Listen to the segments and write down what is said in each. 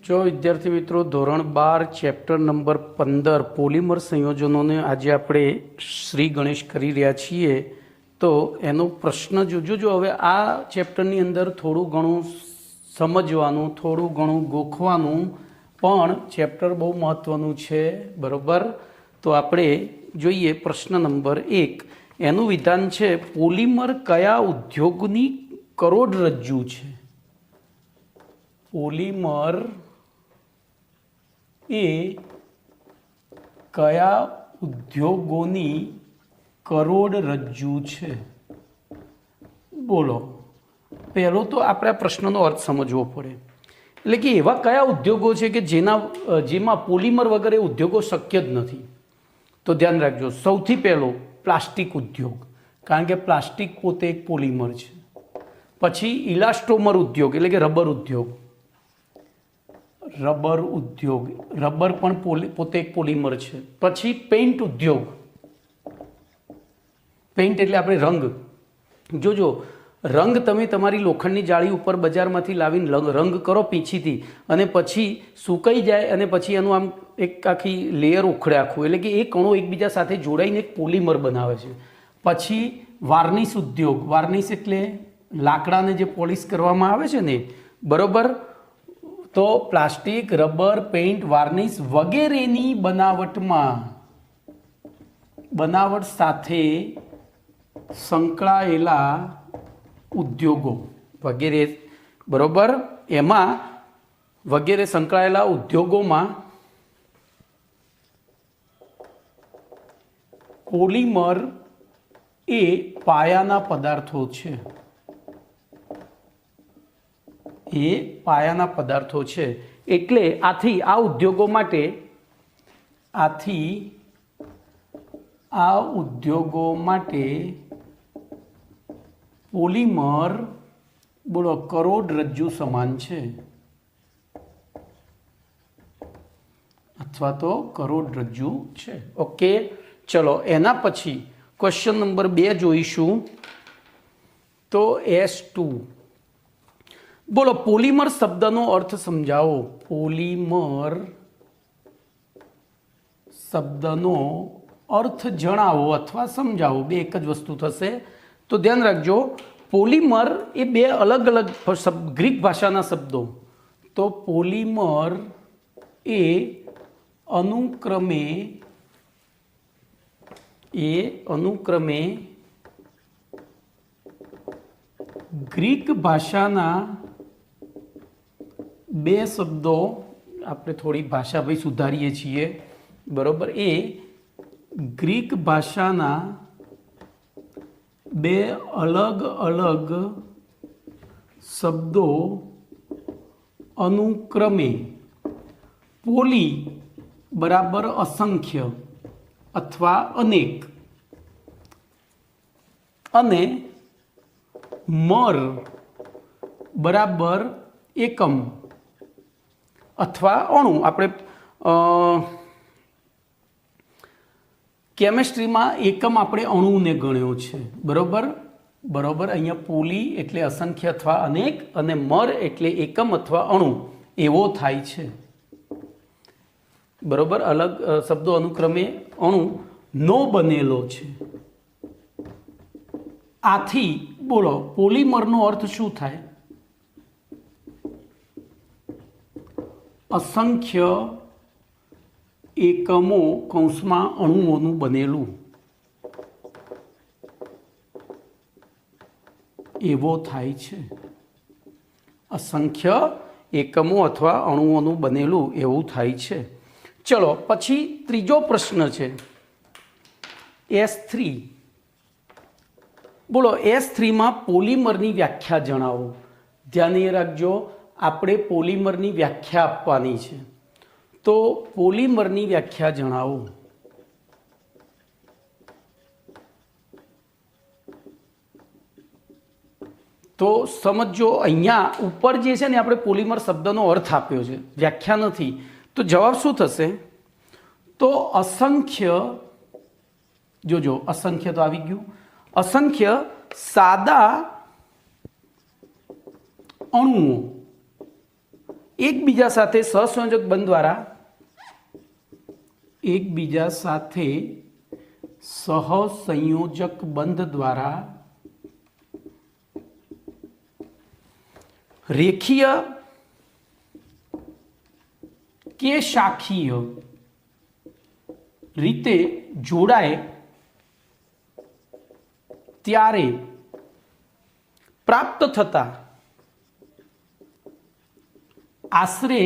જો વિદ્યાર્થી મિત્રો ધોરણ 12 ચેપ્ટર નંબર 15 પોલિમર સંયોજનોને આજે આપણે શ્રી ગણેશ કરી રહ્યા છીએ તો એનો પ્રશ્ન જોજો. હવે આ ચેપ્ટરની અંદર થોડું ઘણું સમજવાનું, થોડું ઘણું ગોખવાનું, પણ ચેપ્ટર બહુ મહત્ત્વનું છે, બરાબર? તો આપણે જોઈએ પ્રશ્ન નંબર 1. એનું વિધાન છે પોલિમર કયા ઉદ્યોગની કરોડરજ્જુ છે? પોલિમર એ કયા ઉદ્યોગોની કરોડરજ્જુ છે? બોલો. પહેલો તો આપણે આ પ્રશ્નનો અર્થ સમજવો પડે. એટલે કે એવા કયા ઉદ્યોગો છે કે જેમાં પોલિમર વગર એ ઉદ્યોગો શક્ય જ નથી? તો ધ્યાન રાખજો. સૌથી પહેલો પ્લાસ્ટિક ઉદ્યોગ, કારણ કે પ્લાસ્ટિક પોતે એક પોલિમર છે. પછી ઇલાસ્ટોમર ઉદ્યોગ એટલે કે રબર ઉદ્યોગ, રબર પણ પોતે એક પોલિમર છે. પછી પેઇન્ટ ઉદ્યોગ, પેઇન્ટ એટલે આપણે રંગ. જોજો, રંગ તમે તમારી લોખંડની જાળી ઉપર બજારમાંથી લાવીને રંગ કરો પીંછીથી, અને પછી સુકાઈ જાય અને પછી એનું આમ એક આખી લેયર ઉખડે આખું, એટલે કે એ કણો એકબીજા સાથે જોડાઈને એક પોલિમર બનાવે છે. પછી વાર્નિશ ઉદ્યોગ, વાર્નિશ એટલે લાકડાને જે પોલિશ કરવામાં આવે છે ને, બરાબર? તો પ્લાસ્ટિક, રબર, પેઇન્ટ, વાર્નિશ વગેરેની બનાવટ સાથે સંકળાયેલા ઉદ્યોગો વગેરે, બરાબર? એમાં વગેરે સંકળાયેલા ઉદ્યોગોમાં પોલિમર એ પાયાના પદાર્થો છે. એ પાયાના પદાર્થો છે. એટલે આથી આ ઉદ્યોગો માટે પોલિમર, બોલો, કરોડરજ્જુ સમાન છે, અથવા તો કરોડરજ્જુ છે. ઓકે, ચલો એના પછી ક્વેશ્ચન નંબર 2 જોઈશું. તો S2. બોલો, પોલિમર શબ્દનો અર્થ સમજાવો. પોલિમર શબ્દનો અર્થ જણાવો અથવા સમજાવો, બે એક જ વસ્તુ થશે. તો ધ્યાન રાખજો, પોલિમર એ બે અલગ અલગ ગ્રીક ભાષાના શબ્દો. તો પોલિમર એ અનુક્રમે ગ્રીક ભાષાના બે શબ્દો, આપણે થોડી ભાષા ભાઈ સુધારીએ છીએ, બરાબર? એ ગ્રીક ભાષાના બે અલગ અલગ શબ્દો અનુક્રમે પોલી બરાબર અસંખ્ય અથવા અનેક અને મર બરાબર એકમ અથવા અણુ. આપણે કેમેસ્ટ્રીમાં એકમ આપણે અણુને ગણ્યો છે, બરાબર? અહીંયા પોલી એટલે અસંખ્ય અથવા અનેક, અને મર એટલે એકમ અથવા અણુ એવો થાય છે, બરાબર? અલગ શબ્દો અનુક્રમે અણુ નો બનેલો છે. આથી બોલો, પોલિમરનો અર્થ શું થાય? અસંખ્ય એકમો કૌંસમાં અણુઓનું બનેલું એવો થાય છે. અસંખ્ય એકમો અથવા અણુઓનું બનેલું એવું થાય છે. ચલો પછી ત્રીજો પ્રશ્ન છે S3. બોલો, S3માં પોલિમરની વ્યાખ્યા જણાવો. ધ્યાન એ રાખજો, આપણે પોલિમરની વ્યાખ્યા આપવાની છે. તો પોલિમરની વ્યાખ્યા જણાવો. તો સમજો, અહીંયા ઉપર જે છે ને આપણે પોલિમર શબ્દનો અર્થ આપ્યો છે, વ્યાખ્યા નથી. તો જવાબ શું થશે? તો અસંખ્ય, જોજો અસંખ્ય તો આવી ગયું, અસંખ્ય સાદા અણુઓ એકબીજા સાથે સહસંયોજક બંધ દ્વારા એકબીજા સાથે સહસંયોજક બંધ દ્વારા રેખીય કે શાખીય રીતે જોડાય ત્યારે પ્રાપ્ત થતા આશરે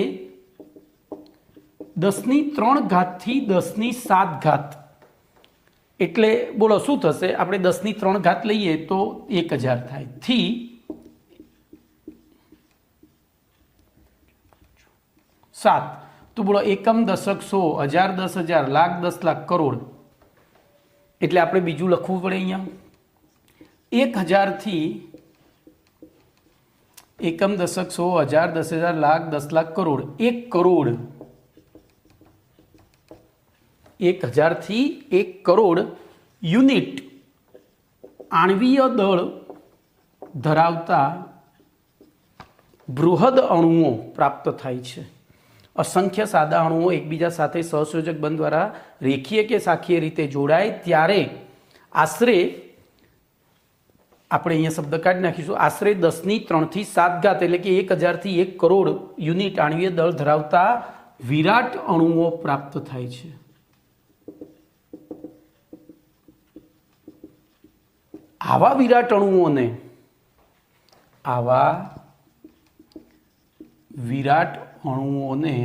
10³ થી 10⁷ એટલે બોલો શું થશે? આપણે 10³ લઈએ તો 1000 થાય થી 7 તો બોલો એકમ, દશક, સો, હજાર, 10,000, લાખ, 10 લાખ, કરોડ. એટલે આપણે બીજું લખવું પડે અહીંયા 1000 થી એકમ, દશક, સો, હજાર, 10,000, લાખ, 10 લાખ, કરોડ. 1 કરોડ 1000 થી 1 કરોડ યુનિટ આણ્વીય દળ ધરાવતા બૃહદ અણુઓ પ્રાપ્ત થાય છે. અસંખ્ય સાદા અણુઓ એકબીજા સાથે સહસંયોજક બંધ દ્વારા રેખીય કે શાખીય રીતે જોડાય ત્યારે આશરે, આપણે અહીંયા શબ્દ કાઢી નાખીશું, આશરે 10³ થી 7 એટલે કે 1000 થી 1 કરોડ યુનિટ આણ્વીય દળ ધરાવતા વિરાટ અણુઓ પ્રાપ્ત થાય છે. આવા વિરાટ અણુઓને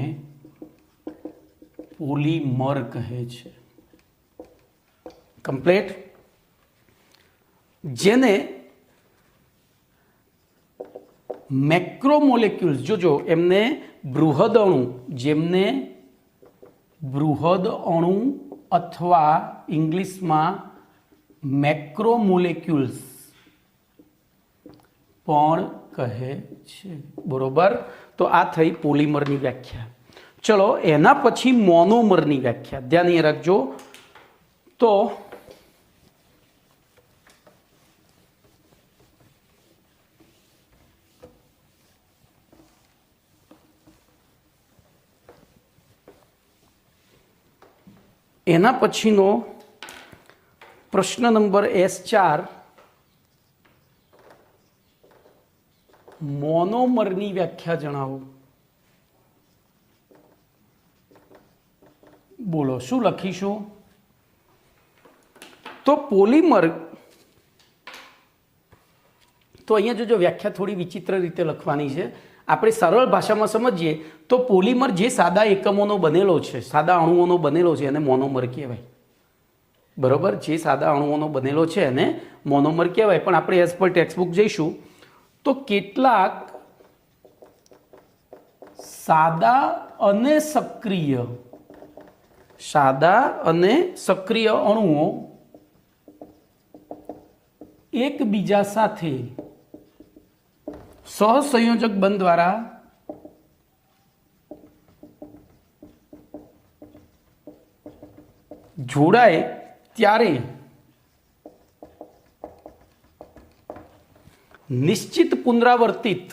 પોલીમર કહે છે. કમ્પ્લીટ. જેને મેક્રોમોલેક્યુલ્સ, જોજો એમને બૃહદ અણુ અથવા ઇંગ્લિશમાં મેક્રોમોલેક્યુલ્સ પણ કહે છે. બરોબર. તો આ થઈ પોલીમરની વ્યાખ્યા. ચલો એના પછી મોનોમરની વ્યાખ્યા ધ્યાન એ રાખજો. તો એના પછીનો પ્રશ્ન નંબર S4 મોનોમરની વ્યાખ્યા જણાવો. બોલો શું લખીશું? તો પોલીમર, તો અહીંયા જોજો વ્યાખ્યા થોડી વિચિત્ર રીતે લખવાની છે. આપણે સરળ ભાષામાં સમજીએ તો પોલીમર જે સાદા એકમોનો બનેલો છે, સાદા અણુઓનો બનેલો છે, એને મોનોમર કહેવાય. બરોબર. જે સાદા અણુઓનો બનેલો છે એને મોનોમર કહેવાય. પણ આપણે એઝ પર ટેક્સ્ટબુક જઈશું તો કેટલાક સાદા અને સક્રિય અણુઓ એકબીજા સાથે સહસંયોજક બંધ દ્વારા જોડાય ત્યારે નિશ્ચિત પુનરાવર્તિત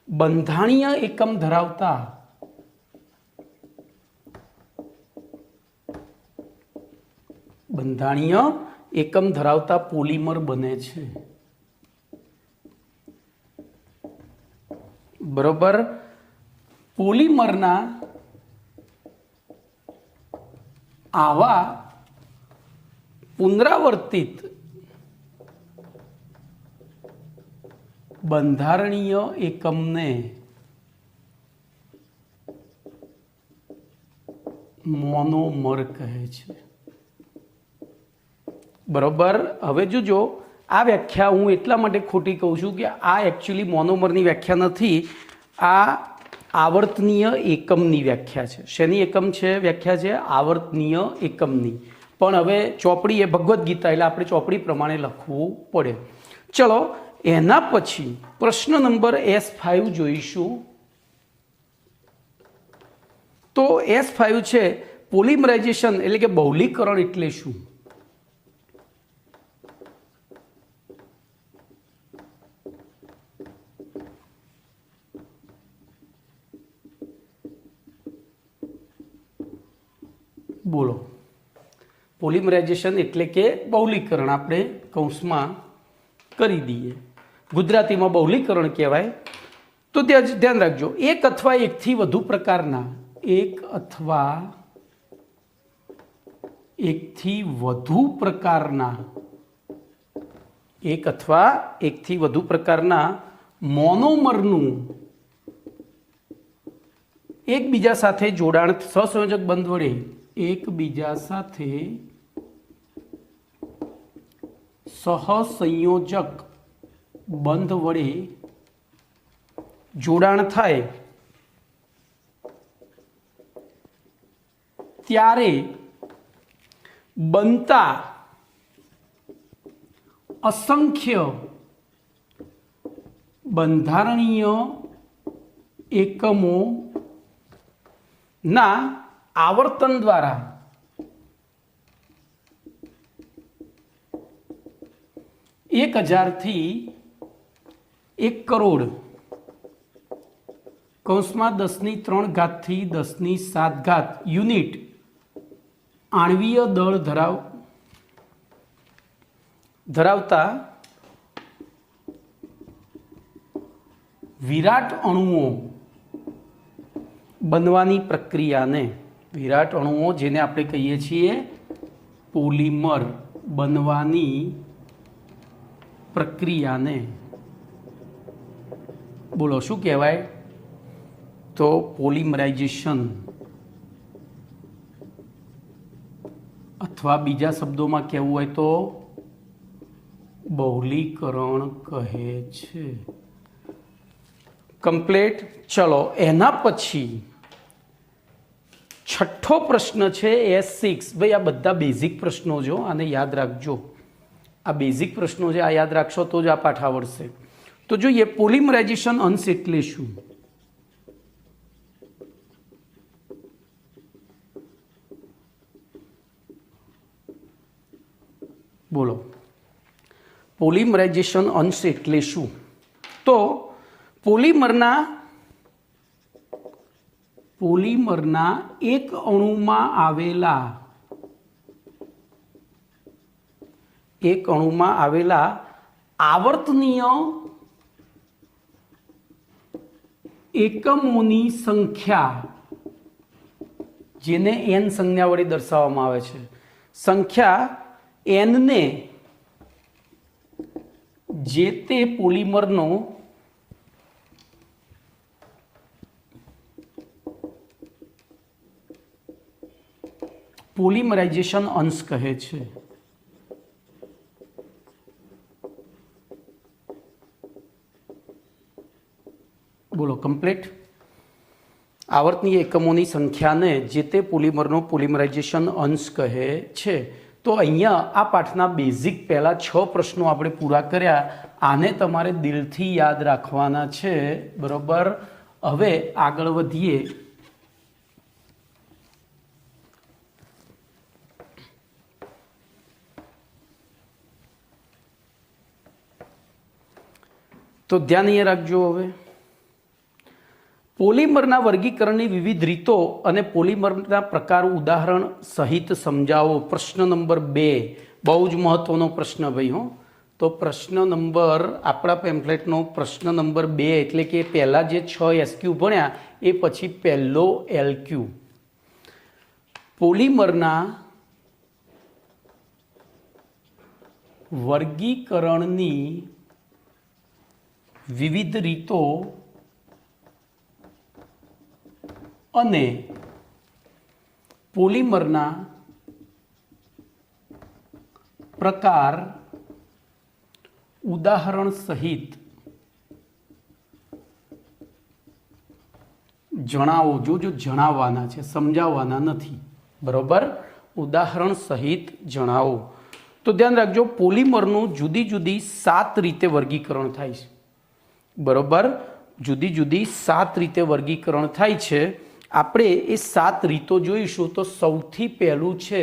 બંધાણીય એકમ ધરાવતા પોલીમર બને છે. બરોબર. પોલીમરના આવા પુનરાવર્તિત બંધારણીય એકમને મોનોમર કહે છે. બરોબર. હવે જોજો આ વ્યાખ્યા હું એટલા માટે ખોટી કહું છું કે આ એકચ્યુઅલી મોનોમરની વ્યાખ્યા નથી, આ આવર્તનીય એકમની વ્યાખ્યા છે. શેની એકમ છે? વ્યાખ્યા છે આવર્તનીય એકમની. પણ હવે ચોપડી એ ભગવદ્ ગીતા એટલે આપણે ચોપડી પ્રમાણે લખવું પડે. ચલો એના પછી પ્રશ્ન નંબર S5 જોઈશું. તો S5 છે પોલિમરાઇઝેશન એટલે કે બહુલીકરણ એટલે શું? બોલો, પોલિમરાઇઝેશન એટલે કે બહુલીકરણ આપણે કૌંસમાં કરી દઈએ, ગુજરાતીમાં બહુલીકરણ કહેવાય. તો ત્યાં જ ધ્યાન રાખજો, એક અથવા એકથી વધુ પ્રકારના, એક અથવા એકથી વધુ પ્રકારના, એક અથવા એકથી વધુ પ્રકારના મોનોમરનું એકબીજા સાથે જોડાણ સહસંયોજક બંધ વડે એકબીજા સાથે સહસંયોજક બંધ વડે જોડાણ થાય ત્યારે બનતા અસંખ્ય બંધારણીય એકમો ના આવર્તન દ્વારા એક 1000 થી 1 કરોડ કૌંસમાં 10³ થી 10⁷ યુનિટ આણ્વીય દળ ધરાવતા વિરાટ અણુઓ બનવાની પ્રક્રિયાને, વિરાટ અણુઓ જેને આપણે કહીએ છીએ પોલિમર બનવાની પ્રક્રિયાને બોલો શું કહેવાય? તો પોલિમરાઇઝેશન, અથવા બીજા શબ્દોમાં કહેવું હોય તો બહુલીકરણ કહે છે. કમ્પ્લીટ. ચલો, એના પછી છઠ્ઠો પ્રશ્ન છે S6. ભાઈ આ બધા બેઝિક પ્રશ્નો જો, આને યાદ રાખજો, આ બેઝિક પ્રશ્નો છે, આ યાદ રાખશો તો જ આ પાઠ આવડશે. તો જોઈએ, પોલિમરાઇઝેશન અંશ એટલે શું? બોલો, પોલિમરાઇઝેશન અંશ એટલે શું? તો પોલિમરના એક અણુમાં આવેલા આવર્તનીય એકમોની સંખ્યા, જેને n સંજ્ઞા વડે દર્શાવવામાં આવે છે, સંખ્યા n ને જે તે પોલિમરનો પોલિમરાઇઝેશન અંશ કહે છે. બોલો, કમ્પ્લીટ. આવર્તનીય એકમોની સંખ્યાને જે તે પોલિમરનો પોલિમરાઇઝેશન અંશ કહે છે. તો અહીંયા આ પાઠના બેઝિક પહેલા 6 પ્રશ્નો આપણે પૂરા કર્યા. આને તમારે દિલથી યાદ રાખવાના છે, બરોબર? હવે આગળ વધીએ. તો ધ્યાન અહીંયા રાખજો. હવે પોલિમરના વર્ગીકરણની વિવિધ રીતો અને પોલિમરના પ્રકાર ઉદાહરણ સહિત સમજાવો. પ્રશ્ન નંબર 2 બહુ જ મહત્વનો પ્રશ્ન ભાઈ. તો પ્રશ્ન નંબર, આપણા પેમ્ફલેટનો પ્રશ્ન નંબર 2 એટલે કે પહેલા જે 6 SQ ભણ્યા એ પછી પહેલો LQ. પોલિમરના વર્ગીકરણની વિવિધ રીતો અને પોલિમરના પ્રકાર ઉદાહરણ સહિત જણાવો. જો જણાવવાના છે, સમજાવવાના નથી, બરોબર? ઉદાહરણ સહિત જણાવો. તો ધ્યાન રાખજો, પોલિમરનું જુદી જુદી 7 રીતે વર્ગીકરણ થાય છે, બરોબર? જુદી જુદી 7 રીતે વર્ગીકરણ થાય છે. આપણે એ 7 રીતો જોઈશું. તો સૌથી પહેલું છે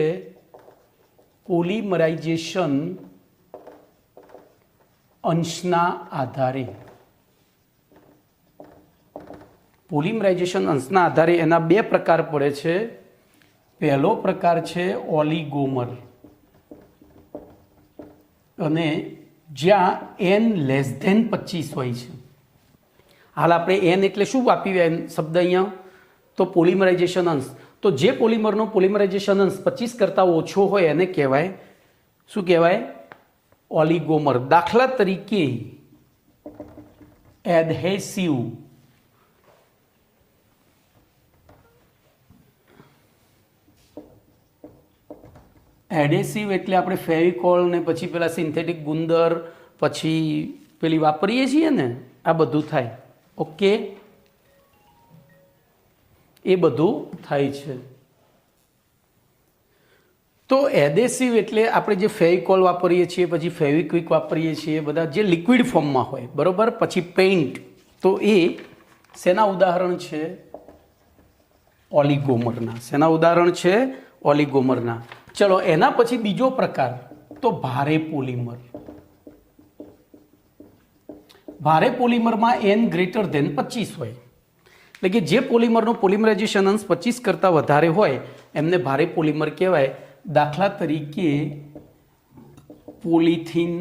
પોલિમરાઇઝેશન અંશના આધારે. પોલિમરાઇઝેશન અંશના આધારે એના 2 પ્રકાર પડે છે. પહેલો પ્રકાર છે ઓલિગોમર, અને જ્યાં n લેસ ધેન 25 હોય છે. હાલ આપણે n એટલે શું વાપરીએ શબ્દ અહીંયા? તો પોલિમરાઇઝેશન અંશ. તો જે પોલિમરનો પોલિમરાઇઝેશન અંશ 25 કરતાં ઓછો હોય એને કહેવાય શું કહેવાય? ઓલિગોમર. દાખલા તરીકે એડહેસિવ, એડહેસિવ એટલે આપણે ફેવિકોલ ને પછી પેલા સિન્થેટિક ગુંદર પછી પેલી વાપરીએ છીએ ને, આ બધું થાય. ઓકે, એ બધું થાય છે. તો એડહેસિવ એટલે આપણે જે ફેવિકોલ વાપરીએ છીએ, પછી ફેવિક્વિક વાપરીએ છીએ, બધા જે લિક્વિડ ફોર્મમાં હોય, બરોબર. પછી પેઇન્ટ, તો એ શેના ઉદાહરણ છે? ઓલિગોમરના. શેના ઉદાહરણ છે? ઓલિગોમરના. ચલો એના પછી બીજો પ્રકાર તો ભારે પોલિમર. ભારે પોલિમરમાં n ગ્રેટર ધેન 25 હોય, એટલે કે જે પોલિમરનો પોલિમરાઇઝેશન અંશ 25 કરતાં વધારે હોય એમને ભારે પોલિમર કહેવાય. દાખલા તરીકે પોલિથીન,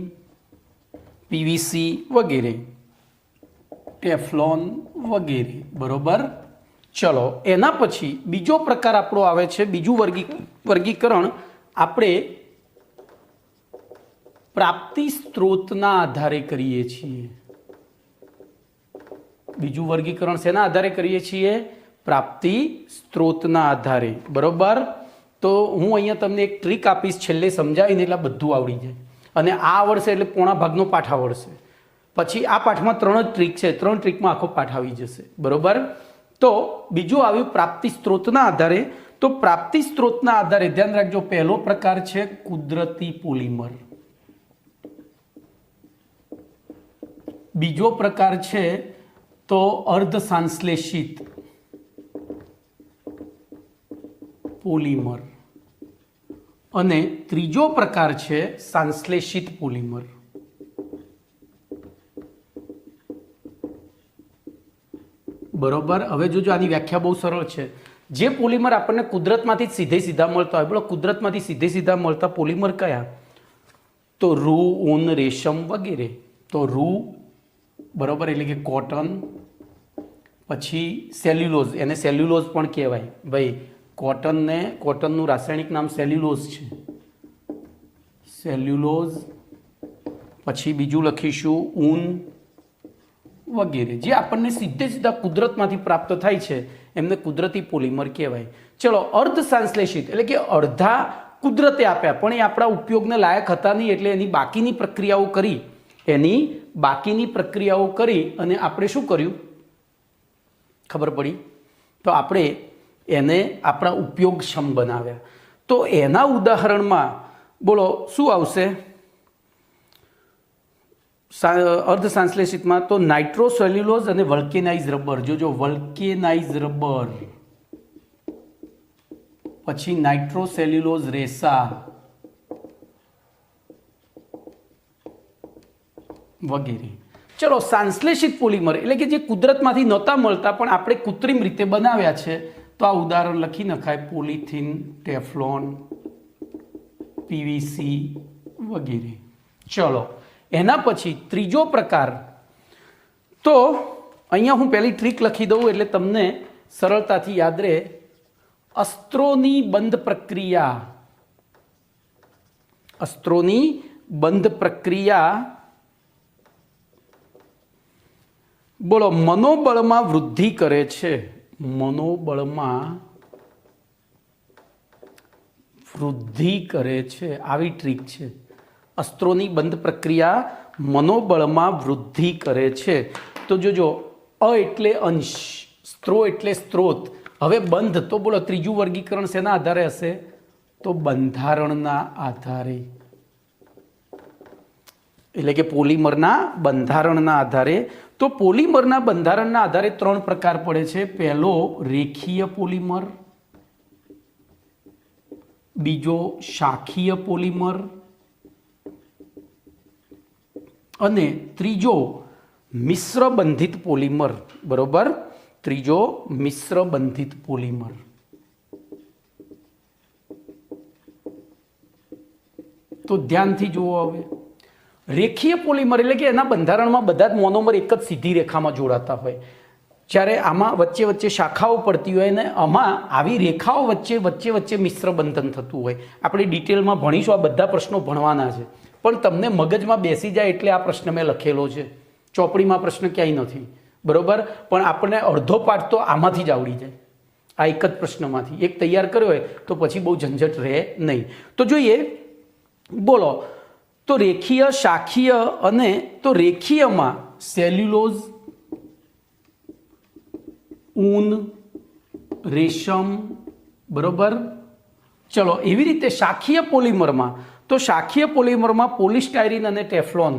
પીવીસી વગેરે, ટેફલોન વગેરે, બરોબર. ચલો એના પછી બીજો પ્રકાર આપણો આવે છે, બીજું વર્ગીકરણ આપણે પ્રાપ્તિ સ્ત્રોતના આધારે કરીએ છીએ. બીજું વર્ગીકરણ શેના આધારે કરીએ છીએ? પ્રાપ્તિ સ્ત્રોતના આધારે, બરોબર. તો હું અહીંયા તમને એક ટ્રીક આપીશ, છેલ્લે સમજાવીને એટલે બધું આવડી જાય. અને આ આવડશે એટલે પોણા ભાગનો પાઠ આવડશે. પછી આ પાઠમાં 3 જ ટ્રીક છે, 3 ટ્રીકમાં આખો પાઠ આવી જશે, બરોબર. તો બીજું આવ્યું પ્રાપ્તિ સ્ત્રોતના આધારે. તો પ્રાપ્તિ સ્ત્રોતના આધારે ધ્યાન રાખજો, પહેલો પ્રકાર છે કુદરતી પોલિમર, બીજો પ્રકાર છે તો અર્ધ સંશ્લેષિત પોલિમર, અને ત્રીજો પ્રકાર છે સંશ્લેષિત પોલિમર. બરોબર. હવે જોજો, આની વ્યાખ્યા બહુ સરળ છે. જે પોલિમર આપણને કુદરતમાંથી સીધા મળતા હોય, બોલો કુદરતમાંથી સીધા મળતા પોલિમર કયા? તો રૂ, ઊન, રેશમ વગેરે. તો રૂ, બરોબર, એટલે કે કોટન. પછી સેલ્યુલોઝ, એને સેલ્યુલોઝ પણ કહેવાય ભાઈ. કોટનનું રાસાયણિક નામ સેલ્યુલોઝ છે, સેલ્યુલોઝ. પછી બીજું લખીશું ઊન વગેરે. જે આપણને સીધા કુદરતમાંથી પ્રાપ્ત થાય છે એમને કુદરતી પોલિમર કહેવાય. ચલો અર્ધ સંશ્લેષિત એટલે કે અડધા કુદરતે આપ્યા પણ એ આપણા ઉપયોગને લાયક હતા નહીં, એટલે એની બાકીની પ્રક્રિયાઓ કરી અને આપણે શું કર્યું ખબર પડી? તો આપણે એને આપણા ઉપયોગક્ષમ બનાવ્યા. તો એના ઉદાહરણમાં બોલો શું આવશે? અર્ધ સંશ્લેષિતમાં તો નાઇટ્રોસેલ્યુલોઝ અને વલ્કેનાઇઝ રબર. જોજો, વલ્કેનાઇઝ રબર, પછી નાઇટ્રોસેલ્યુલોઝ રેસા વગેરે. ચલો સંશ્લેષિત પોલિમર એટલે કે જે કુદરતમાંથી નહોતા મળતા પણ આપણે કૃત્રિમ રીતે બનાવ્યા છે. તો આ ઉદાહરણ લખી નખાય, પોલિથીન, ટેફલોન, પીવીસી વગેરે. ચલો એના પછી ત્રીજો પ્રકાર, તો અહીંયા હું પહેલી ટ્રીક લખી દઉં એટલે તમને સરળતાથી યાદ રહે. અસ્ત્રોની બંધ પ્રક્રિયા, અસ્ત્રોની બંધ પ્રક્રિયા બોલો મનોબળમાં વૃદ્ધિ કરે છે. મનોબળમાં વૃદ્ધિ કરે છે, આવી ટ્રીક છે. અસ્ત્રોની બંધ પ્રક્રિયા મનોબળમાં વૃદ્ધિ કરે છે. તો જોજો, અ એટલે અંશ, સ્ત્રો એટલે સ્ત્રોત. હવે બંધ, તો બોલો ત્રીજું વર્ગીકરણ શેના આધારે હશે? તો બંધારણના આધારે, એટલે કે પોલિમરના બંધારણના આધારે. તો પોલિમરના બંધારણના આધારે 3 પ્રકાર પડે છે. પહેલો રેખીય પોલિમર, બીજો શાખીય પોલિમર, અને ત્રીજો મિશ્ર બંધિત પોલિમર. બરોબર, ત્રીજો મિશ્ર બંધિત પોલિમર. તો ધ્યાનથી જુઓ હવે, રેખીય પોલિમર એટલે કે એના બંધારણમાં બધા જ મોનોમર એક જ સીધી રેખામાં જોડાતા હોય, જ્યારે આમાં વચ્ચે વચ્ચે શાખાઓ પડતી હોય ને આમાં આવી રેખાઓ વચ્ચે વચ્ચે વચ્ચે મિશ્ર બંધન થતું હોય. આપણે ડિટેલમાં ભણીશું, આ બધા પ્રશ્નો ભણવાના છે, પણ તમને મગજમાં બેસી જાય એટલે આ પ્રશ્ન મેં લખેલો છે. ચોપડીમાં પ્રશ્ન ક્યાંય નથી, બરોબર, પણ આપણને અડધો પાઠ તો આમાંથી જ આવડી જાય, આ એક જ પ્રશ્નમાંથી. એક તૈયાર કર્યો હોય તો પછી બહુ ઝંઝટ રહે નહીં. તો જોઈએ, બોલો, તો રેખીય, શાખીય અને તો રેખીયમાં સેલ્યુલોઝ, ઊન, રેશમ, બરોબર. ચલો, એવી રીતે શાખીય પોલિમરમાં, તો શાખીય પોલિમરમાં પોલિસ્ટાયરીન અને ટેફલોન,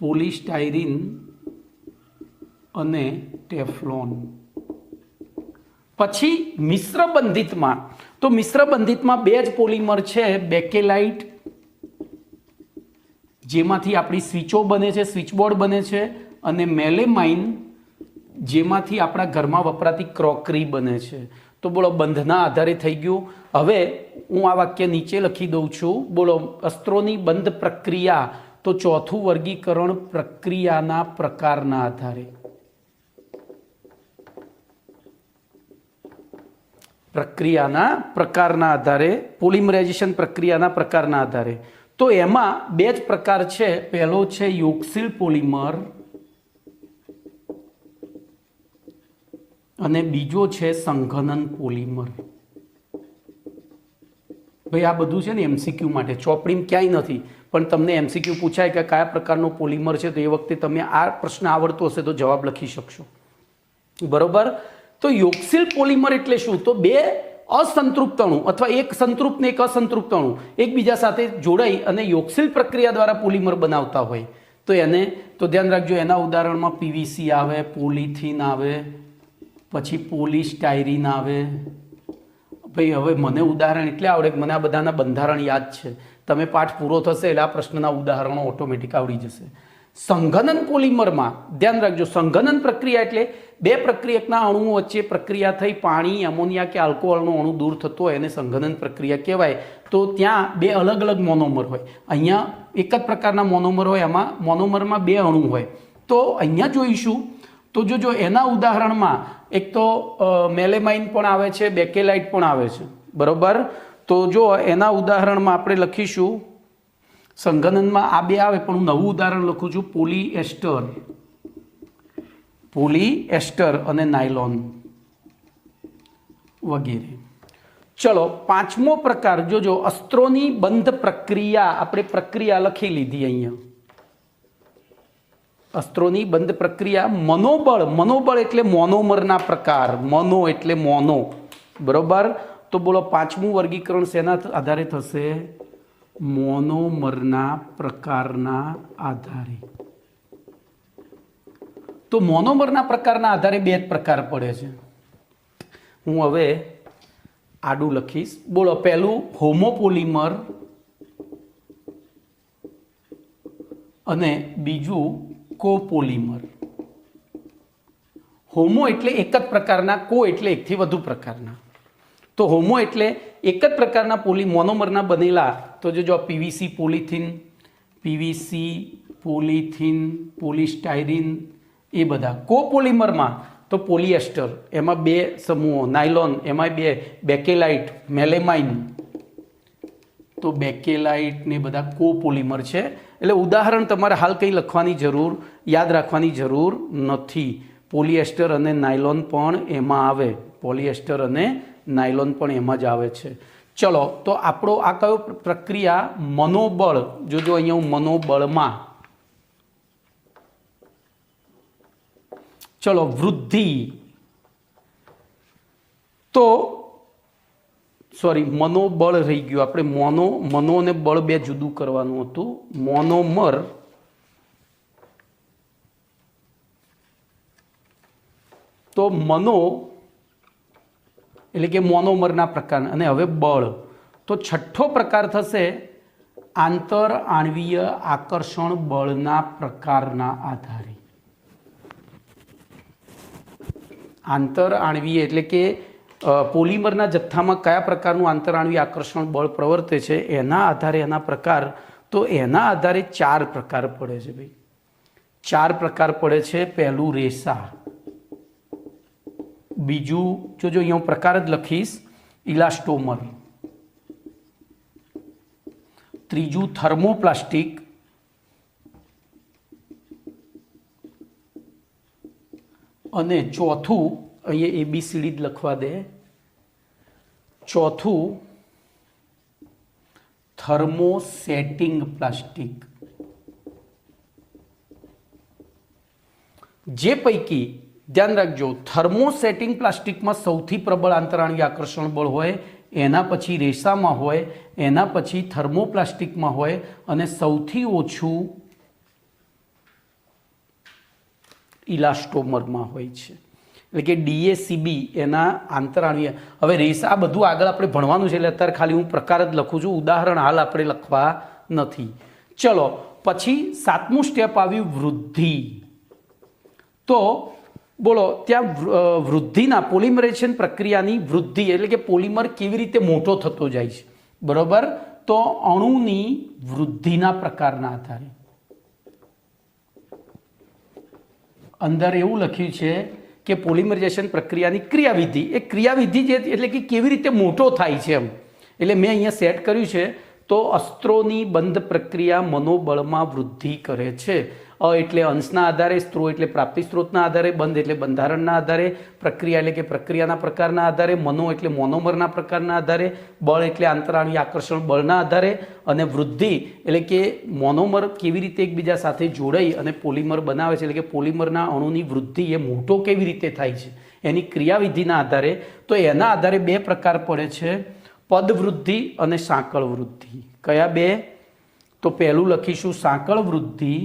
પોલિસ્ટાયરીન અને ટેફલોન. પછી મિશ્ર બંધિતમાં, તો મિશ્ર બંધિતમાં બે જ પોલિમર છે, બેકેલાઇટ, જેમાંથી આપણી સ્વિચો બને છે, સ્વિચબોર્ડ બને છે, અને મેલેમાઇન, જેમાંથી આપણા ઘરમાં વપરાતી ક્રોકરી બને છે. તો બોલો, બંધના આધારે થઈ ગયું. હવે હું આ વાક્ય નીચે લખી દઉં છું. બોલો, અસ્ત્રોની બંધ પ્રક્રિયા, તો ચોથું વર્ગીકરણ પ્રક્રિયાના પ્રકારના આધારે. પ્રક્રિયાના પ્રકારના આધારે, પોલિમરાઇઝેશન પ્રક્રિયાના પ્રકારના આધારે. તો એમાં બે જ પ્રકાર છે. પહેલો છે યોક્સિલ પોલિમર અને બીજો છે સંઘનન પોલિમર. ભાઈ, આ બધું છે ને એમસીક્યુ માટે, ચોપડીમાં ક્યાંય નથી, પણ તમને એમસીક્યુ પૂછાય કે કયા પ્રકારનો પોલિમર છે, તો એ વખતે તમે આ પ્રશ્ન આવડતો હશે તો જવાબ લખી શકશો, બરોબર. તો યોક્સિલ પોલિમર એટલે શું? તો બે અસંતૃપ્ત અણુ અથવા એક સંતૃપ્ત ને એક અસંતૃપ્ત અણુ એકબીજા સાથે જોડાઈ અને યોક્સિલ પ્રક્રિયા દ્વારા પોલિમર બનાવતા હોય, તો એને તો ધ્યાન રાખજો. એના ઉદાહરણમાં પીવીસી આવે, પોલિથીન આવે, પછી પોલિસ્ટાયરીન આવે. ભાઈ, હવે મને ઉદાહરણ એટલે આવડે કે મને આ બધાના બંધારણ યાદ છે. તમે પાઠ પૂરો થશે એટલે આ પ્રશ્નના ઉદાહરણો ઓટોમેટિક આવડી જશે. સંઘનન પોલિમરમાં ધ્યાન રાખજો, સંઘનન પ્રક્રિયા એટલે બે પ્રક્રિયકના અણુઓ વચ્ચે પ્રક્રિયા થઈ પાણી, એમોનિયા કે આલ્કોહોલનો અણુ દૂર થતો હોય એને સંઘનન પ્રક્રિયા કહેવાય. તો ત્યાં બે અલગ અલગ મોનોમર હોય, અહીંયા એક જ પ્રકારના મોનોમર હોય, એમાં મોનોમરમાં બે અણુ હોય. તો અહીંયા જોઈશું તો જો એના ઉદાહરણમાં એક તો મેલેમાઇન પણ આવે છે, બેકેલાઇટ પણ આવે છે, બરોબર. તો જો એના ઉદાહરણમાં આપણે લખીશું, સંઘનનમાં આ બે આવે, પણ હું નવું ઉદાહરણ લખું છું, પોલિએસ્ટર અને નાયલોન વગેરે. ચલો, પાંચમો પ્રકાર જોજો, અસ્ત્રોની બંધ પ્રક્રિયા. આપણે પ્રક્રિયા લખી લીધી અહીંયા, અસ્ત્રોની બંધ પ્રક્રિયા. મનોબળ, મનોબળ એટલે મોનોમરના પ્રકાર, મનો એટલે મોનો, બરોબર. તો બોલો, પાંચમું વર્ગીકરણ શેના આધારે થશે? મોનોમરના પ્રકારના આધારે. તો મોનોમરના પ્રકારના આધારે બે જ પ્રકાર પડે છે. હું હવે આડું લખીશ. બોલો, પહેલું હોમોપોલિમર અને બીજું કોપોલિમર. હોમો એટલે એક જ પ્રકારના, કો એટલે એકથી વધુ પ્રકારના. તો હોમો એટલે એક જ પ્રકારના મોનોમરના બનેલા. તો જો પીવીસી, પોલિથીન, પીવીસી, પોલિથીન, પોલિસ્ટાયરીન, એ બધા. કોપોલિમરમાં તો પોલિએસ્ટર, એમાં બે સમૂહો, નાયલોન, એમાં બે, બેકેલાઇટ, મેલેમાઇન, તો બેકેલાઇટ ને બધા કોપોલિમર છે. એટલે ઉદાહરણ તમારે હાલ કંઈ લખવાની જરૂર, યાદ રાખવાની જરૂર નથી. પોલિએસ્ટર અને નાયલોન પણ એમાં આવે, પોલિએસ્ટર અને નાયલોન પણ એમાં જ આવે છે. ચલો, તો આપણો આ કયો પ્રક્રિયા? મનોબળ. જોજો અહીંયા હું મનોબળમાં, ચલો, વૃદ્ધિ. તો સોરી, મનોબળ રહી ગયું. આપણે મનો અને બળ બે જુદું કરવાનું હતું. મોનોમર તો મનો એટલે કે મોનોમરના પ્રકાર. અને હવે બળ, તો છઠ્ઠો પ્રકાર થશે આંતર આણ્વીય આકર્ષણ બળના પ્રકારના આધારે. આંતર આણ્વીય એટલે કે પોલિમરના જથ્થામાં કયા પ્રકારનું આંતરાણ્વીય આકર્ષણ બળ પ્રવર્તે છે એના આધારે એના પ્રકાર, તો એના આધારે 4 પ્રકાર પડે છે ભાઈ, 4 પ્રકાર પડે છે. પહેલું રેસા, બીજું જો અહીંયા હું પ્રકાર જ લખીશ ઇલાસ્ટોમર, ત્રીજું થર્મોપ્લાસ્ટિક, અને ચોથું અહીંયા ABCD જ લખવા દે, ચોથું થર્મોસેટિંગ પ્લાસ્ટિક. જે પૈકી ધ્યાન રાખજો, થર્મોસેટિંગ પ્લાસ્ટિકમાં સૌથી પ્રબળ આંતરાણ્વીય આકર્ષણ બળ હોય, એના પછી રેસામાં હોય, એના પછી થર્મોપ્લાસ્ટિકમાં હોય, અને સૌથી ઓછું ઇલાસ્ટોમરમાં હોય છે. એટલે કે DACB એના આંતરાણ્વીય. હવે રેસા આ બધું આગળ આપણે ભણવાનું છે, એટલે અત્યારે ખાલી હું પ્રકાર જ લખું છું, ઉદાહરણ હાલ આપણે લખવા નથી. ચલો પછી 7મું સ્ટેપ આવ્યું વૃદ્ધિ. તો બોલો ત્યાં વૃદ્ધિના પોલિમરેશન પ્રક્રિયાની વૃદ્ધિ એટલે કે પોલિમર કેવી રીતે મોટો થતો જાય છે, બરોબર. તો અણુની વૃદ્ધિના પ્રકારના આધારે અંદર એવું લખ્યું છે કે પોલિમરાઇઝેશન પ્રક્રિયાની ક્રિયાવિધિ, એ ક્રિયાવિધિ જે એટલે કે કેવી રીતે મોટો થાય છે એમ. એટલે મેં અહીંયા સેટ કર્યું છે. તો અસ્ત્રોની બંધ પ્રક્રિયા મનોબળમાં વૃદ્ધિ કરે છે. એટલે અંશના આધારે, સ્ત્રો એટલે પ્રાપ્તિ સ્ત્રોતના આધારે, બંધ એટલે બંધારણના આધારે, પ્રક્રિયા એટલે કે પ્રક્રિયાના પ્રકારના આધારે, મનો એટલે મોનોમરના પ્રકારના આધારે, બળ એટલે આંતરાણ્વીય આકર્ષણ બળના આધારે, અને વૃદ્ધિ એટલે કે મોનોમર કેવી રીતે એકબીજા સાથે જોડાઈ અને પોલિમર બનાવે છે, એટલે કે પોલિમરના અણુની વૃદ્ધિ એ મોટો કેવી રીતે થાય છે એની ક્રિયાવિધિના આધારે. તો એના આધારે 2 પ્રકાર પડે છે, પદ વૃદ્ધિ અને સાંકળ વૃદ્ધિ. કયા 2? તો પહેલું લખીશું સાંકળ વૃદ્ધિ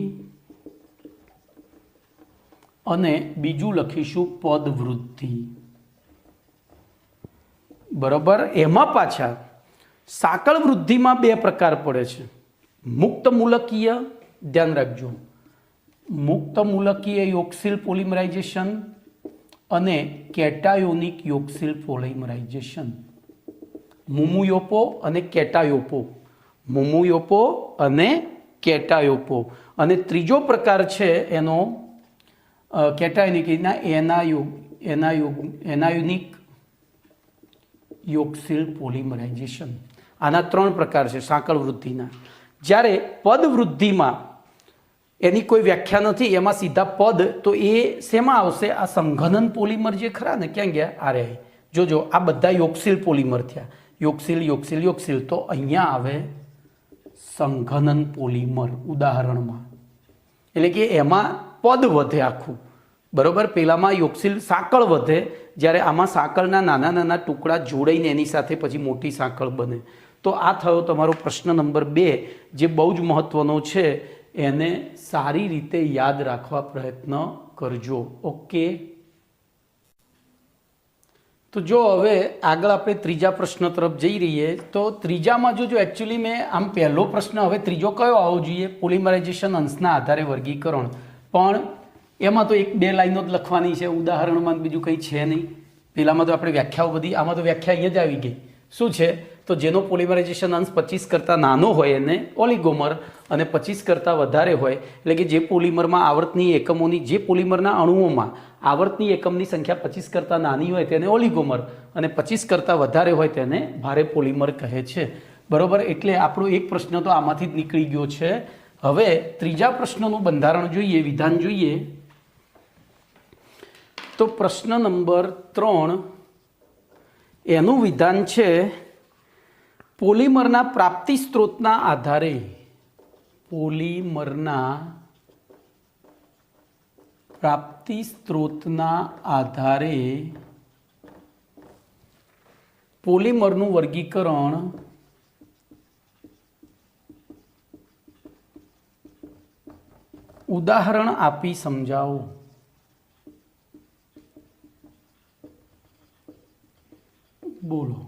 અને બીજું લખીશું પદ વૃદ્ધિ, બરોબર. એમાં પાછા સાંકળ વૃદ્ધિમાં 2 પ્રકાર પડે છે, મુક્ત મૂલકીય, ધ્યાન રાખજો, મુક્ત મૂલકીય યોગશીલ પોલિમરાઇઝેશન અને કેટાયોનિક યોગશીલ પોલિમરાઇઝેશન. મુમુયોપો અને કેટાયોપો, મુમુયોપો અને કેટાયોપો. અને ત્રીજો પ્રકાર છે એનો કેટાયોનિક એનાયોનિક યોગશીલ પોલિમરાઇઝેશન. આના 3 પ્રકાર છે સાંકળ વૃદ્ધિના. જ્યારે પદ વૃદ્ધિમાં એની કોઈ વ્યાખ્યા નથી, એમાં સીધા પદ. તો એ શેમાં આવશે? આ સંઘનન પોલિમર જે ખરા ને, ક્યાં ગયા? આ રહે. જોજો આ બધા યોગશીલ પોલિમર થયા, યોગશીલ યોગશીલ યોગશીલ. તો અહીંયા આવે સંઘનન પોલિમર ઉદાહરણમાં. એટલે કે એમાં પદ વધે આખું, બરોબર. પેલામાં યોગશીલ સાંકળ વધે, જ્યારે આમાં સાંકળના નાના નાના ટુકડા જોડાઈને એની સાથે પછી મોટી સાંકળ બને. તો આ થયો તમારો પ્રશ્ન નંબર 2, જે બહુ જ મહત્વનો છે. એને સારી રીતે યાદ રાખવા પ્રયત્ન કરજો. ઓકે. તો જો હવે આગળ આપણે ત્રીજા પ્રશ્ન તરફ જઈ રહીએ. તો ત્રીજામાં જો એકચ્યુઅલી મેં આમ પહેલો પ્રશ્ન, હવે ત્રીજો કયો આવવો જોઈએ? પોલિમરાઇઝેશન અંશના આધારે વર્ગીકરણ. પણ એમાં તો 1-2 લાઈનો જ લખવાની છે, ઉદાહરણમાં બીજું કંઈ છે નહીં. પેલામાં તો આપણે વ્યાખ્યાઓ બધી, આમાં તો વ્યાખ્યા અહીંયા જ આવી ગઈ. શું છે? તો જેનો પોલિમરાઇઝેશન અંશ 25 કરતાં નાનો હોય એને ઓલિગોમર, અને 25 કરતાં વધારે હોય એટલે કે જે પોલિમરમાં આવર્તની એકમોની, જે પોલિમરના અણુઓમાં આવર્તની એકમની સંખ્યા 25 કરતાં નાની હોય તેને ઓલિગોમર, અને 25 કરતાં વધારે હોય તેને ભારે પોલિમર કહે છે, બરોબર. એટલે આપણો એક પ્રશ્ન તો આમાંથી જ નીકળી ગયો છે. હવે ત્રીજા પ્રશ્નનું બંધારણ જોઈએ, વિધાન જોઈએ. તો પ્રશ્ન નંબર 3 એનું વિધાન છે, પોલિમરના પ્રાપ્તિ સ્ત્રોતના આધારે, પોલિમરના પ્રાપ્તિ સ્ત્રોતના આધારે પોલિમરનું વર્ગીકરણ ઉદાહરણ આપી સમજાવો. બોલો.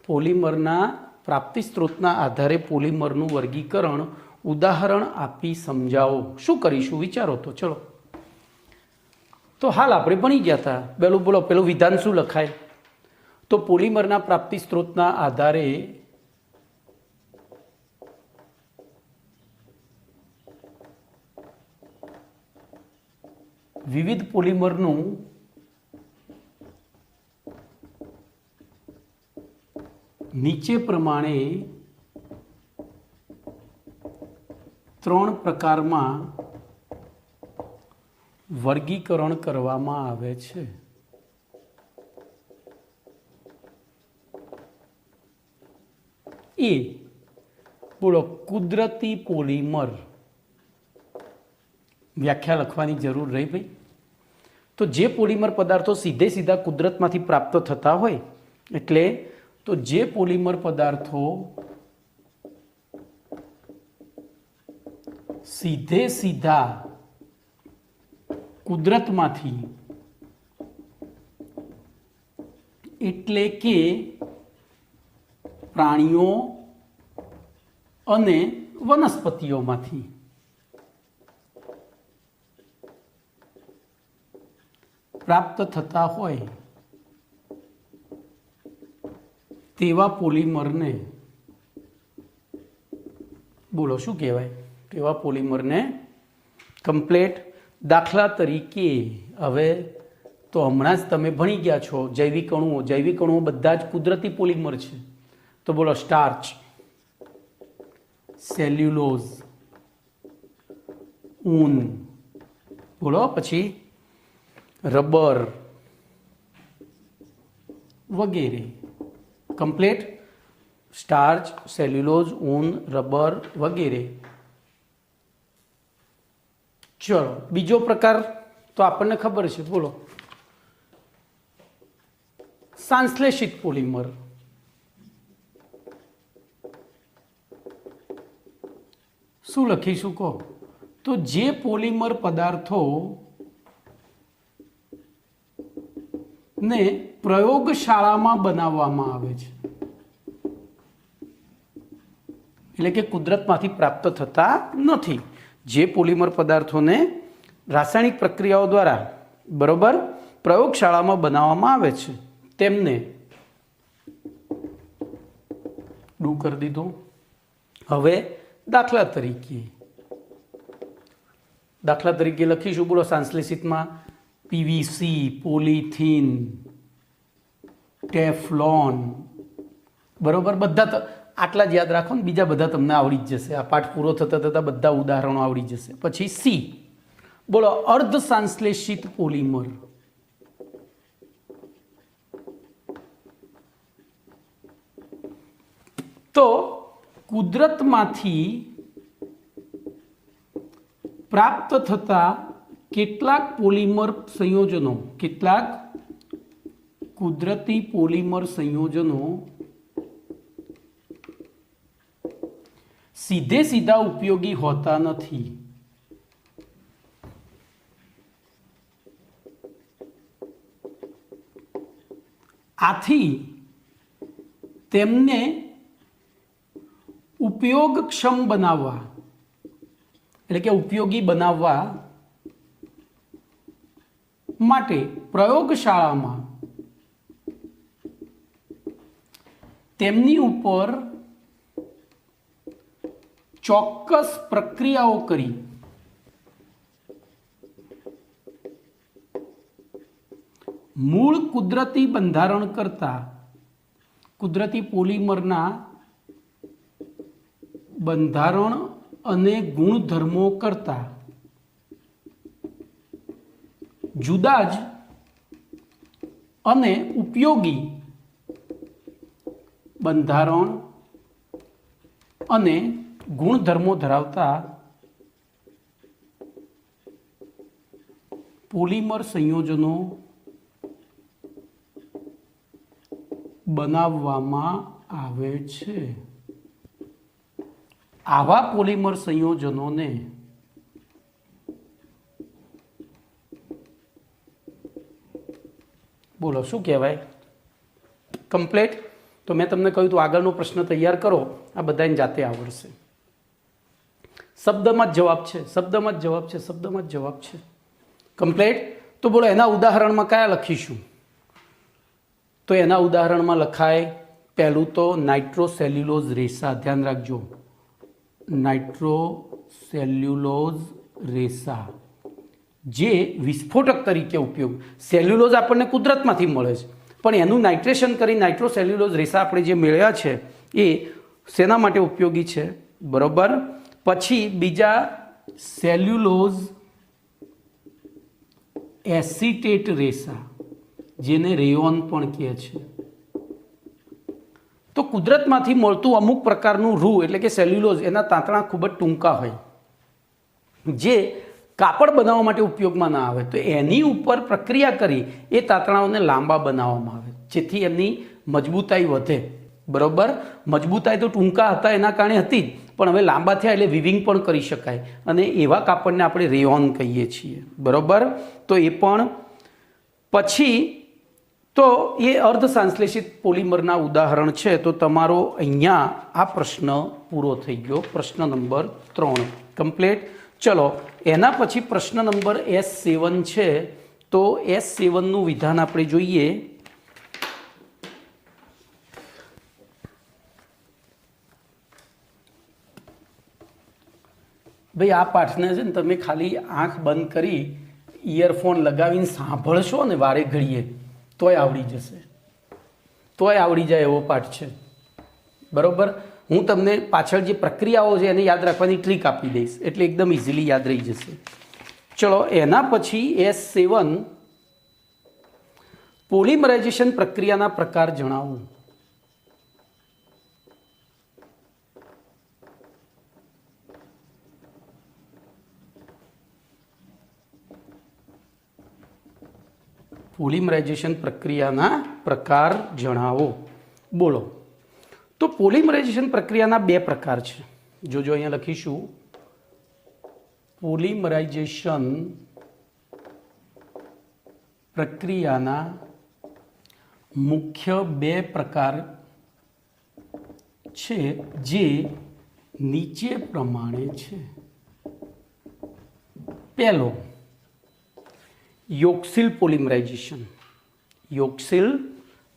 પોલિમરના પ્રાપ્તિ સ્ત્રોતના આધારે પોલિમરનું વર્ગીકરણ ઉદાહરણ આપી સમજાવો. શું કરીશું? વિચારો તો. ચલો. તો હાલ આપણે ભણી ગયા હતા. પેલું બોલો, પેલું વિધાન શું લખાય? તો પોલિમરના પ્રાપ્તિ સ્ત્રોતના આધારે વિવિધ પોલિમરનું નીચે પ્રમાણે 3 પ્રકારમાં વર્ગીકરણ કરવામાં આવે છે. એ બોલો, કુદરતી પોલિમર. વ્યાખ્યા લખવાની જરૂર રહી ભાઈ. તો જે પોલિમર પદાર્થો સીધા કુદરતમાંથી પ્રાપ્ત થતા હોય, એટલે તો જે પોલિમર પદાર્થો સીધા કુદરતમાંથી, એટલે કે પ્રાણીઓ અને વનસ્પતિઓમાંથી પ્રાપ્ત થતા હોય તેવા પોલિમરને બોલો શું કહેવાય? તેવા પોલિમરને કમ્પ્લેટ. દાખલા તરીકે હવે તો હમણાં જ તમે ભણી ગયા છો જૈવિક અણુઓ. જૈવિક અણુઓ બધા જ કુદરતી પોલિમર છે. તો બોલો, સ્ટાર્ચ, સેલ્યુલોઝ, ઊન, બોલો પછી રબર વગેરે. કમ્પ્લેટ. સ્ટાર્ચ, સેલ્યુલોઝ, ઊન, રબર વગેરે. ચલો, બીજો પ્રકાર તો આપણને ખબર છે. બોલો, સંશ્લેષિત પોલિમર. શું લખીશું કહો? તો જે પોલિમર પદાર્થો ને પ્રયોગશાળામાં બનાવવામાં આવે છે, એટલે કે કુદરતમાંથી પ્રાપ્ત થતા નથી. જે પોલિમર પદાર્થોને રાસાયણિક પ્રક્રિયાઓ દ્વારા બરોબર પ્રયોગશાળામાં બનાવવામાં આવે છે તેમને ડૂ કરી દીધું. હવે દાખલા તરીકે લખીશું. બોલો, સંશ્લેષિતમાં પીવીસી, પોલિથીન, ટેફલોન, બરોબર. બધા આટલા જ યાદ રાખો ને, બીજા બધા તમને આવડી જ જશે. આ પાઠ પૂરો થતા બધા ઉદાહરણો આવડી જશે. પછી સી, બોલો, અર્ધ સંશ્લેષિત પોલિમર. તો કુદરતમાંથી પ્રાપ્ત થતા કેટલાક પોલિમર સંયોજનો, કેટલાક કુદરતી પોલિમર સંયોજનો સીધા ઉપયોગી હોતા નથી. આથી તેમને ઉપયોગક્ષમ બનાવવા, એટલે કે ઉપયોગી બનાવવા માટે પ્રયોગશાળામાં તેમની ઉપર ચોક્કસ પ્રક્રિયાઓ કરી મૂળ કુદરતી બંધારણ કરતા, કુદરતી પોલિમરના બંધારણ અને ગુણધર્મો કરતા જુદા જ અને ઉપયોગી બંધારણ અને ગુણધર્મો ધરાવતા પોલિમર સંયોજનો બનાવવામાં આવે છે. આવા પોલિમર સંયોજનોને બોલો શું કહેવાય? કમ્પ્લીટ. તો મેં તમને કહ્યું તો આગળનો પ્રશ્ન તૈયાર કરો, આ બધાને જાતે આવડશે. શબ્દમાં જ જવાબ છે, શબ્દમાં જ જવાબ છે, શબ્દમાં જ જવાબ છે. કમ્પ્લીટ. તો બોલો એના ઉદાહરણમાં કયા લખીશું? તો એના ઉદાહરણમાં લખાય પહેલું તો નાઇટ્રોસેલ્યુલોઝ રેસા. ધ્યાન રાખજો, નાઇટ્રોસેલ્યુલોઝ રેસા જે વિસ્ફોટક તરીકે ઉપયોગ. સેલ્યુલોઝ આપણને કુદરતમાંથી મળે છે, પણ એનું નાઇટ્રેશન કરી નાઇટ્રોસેલ્યુલોઝ રેસા આપણે જે મેળવ્યા છે એ શેના માટે ઉપયોગી છે? બરોબર. પછી બીજા સેલ્યુલોઝ એસિટેટ રેસા, જેને રેયોન પણ કહે છે. તો કુદરતમાંથી મળતું અમુક પ્રકારનું રૂ એટલે કે સેલ્યુલોઝ, એના તાંતણા ખૂબ જ ટૂંકા હોય, જે કાપડ બનાવવા માટે ઉપયોગમાં ના આવે. તો એની ઉપર પ્રક્રિયા કરી એ તાંતણાઓને લાંબા બનાવવામાં આવે, જેથી એમની મજબૂતાઈ વધે. બરોબર. મજબૂતાઈ તો ટૂંકા હતા એના કારણે હતી જ, પણ હવે લાંબા થયા એટલે વિવિંગ પણ કરી શકાય, અને એવા કાપડને આપણે રેયોન કહીએ છીએ. બરોબર. તો એ પણ. પછી તો એ અર્ધ સંશ્લેષિત પોલિમરના ઉદાહરણ છે. તો તમારો અહીંયા આ પ્રશ્ન પૂરો થઈ ગયો. પ્રશ્ન નંબર 3 કમ્પ્લીટ. ચલો એના પછી પ્રશ્ન નંબર S7 છે. તો S7નું વિધાન આપણે જોઈએ. ભાઈ આ પાઠને છે ને તમે ખાલી આંખ બંધ કરી ઇયરફોન લગાવીને સાંભળશો ને વારે ઘડીએ તોય આવડી જશે, તોય આવડી જાય એવો પાઠ છે. બરોબર. હું તમને પાછળ જે પ્રક્રિયાઓ છે એને યાદ રાખવાની ટ્રીક આપી દઈશ, એટલે એકદમ ઇઝીલી યાદ રહી જશે. ચલો એના પછી S7 પોલિમરાઇઝેશન પ્રક્રિયાના પ્રકાર જણાવો. પોલિમરાઇઝેશન પ્રક્રિયાના પ્રકાર જણાવો. બોલો. તો પોલિમરાઇઝેશન પ્રક્રિયાના 2 પ્રકાર છે. જોજો અહીંયા લખીશું, પોલિમરાઇઝેશન પ્રક્રિયાના મુખ્ય 2 પ્રકાર છે, જે નીચે પ્રમાણે છે. પહેલો, યોક્સિલ પોલિમરાઇઝેશન. યોક્સિલ,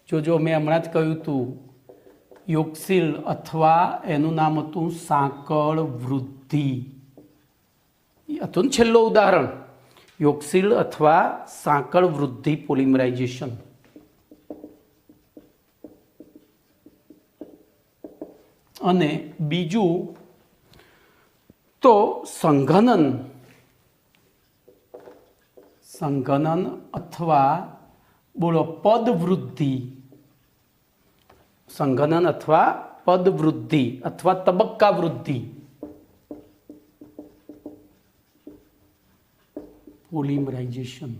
જોજો મેં હમણાં જ કહ્યું હતું, યોક્સિલ અથવા એનું નામ હતું સાંકળ વૃદ્ધિ હતું છેલ્લો ઉદાહરણ. યોક્સિલ અથવા સાંકળ વૃદ્ધિ પોલિમરાઇઝેશન. અને બીજું તો સંઘનન અથવા બોલો પદવૃદ્ધિ. સંઘનન અથવા પદવૃદ્ધિ અથવા તબક્કા વૃદ્ધિ પોલિમરાઇઝેશન.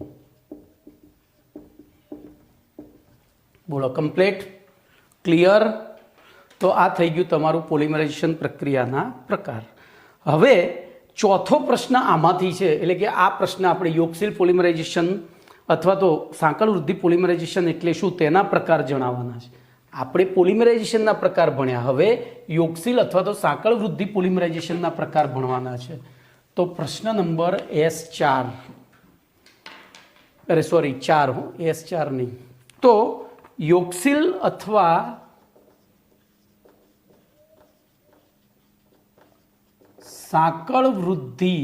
બોલો કમ્પ્લીટ, ક્લિયર. તો આ થઈ ગયું તમારું પોલિમરાઇઝેશન પ્રક્રિયાના પ્રકાર. હવે ચોથો પ્રશ્ન આમાંથી છે, એટલે કે આ પ્રશ્ન આપણે યોક્સિલ પોલિમરાઇઝેશન અથવા તો સાંકળ વૃદ્ધિ પોલિમરાઇઝેશન એટલે શું તેના પ્રકાર જણાવવાના છે. આપણે પોલિમરાઇઝેશનના પ્રકાર ભણ્યા, હવે યોક્સિલ અથવા તો સાંકળ વૃદ્ધિ પોલિમરાઇઝેશનના પ્રકાર ભણવાના છે. તો પ્રશ્ન નંબર S4, અરે સોરી 4, S4 નહીં. તો યોક્સિલ અથવા સાંકળ વૃદ્ધિ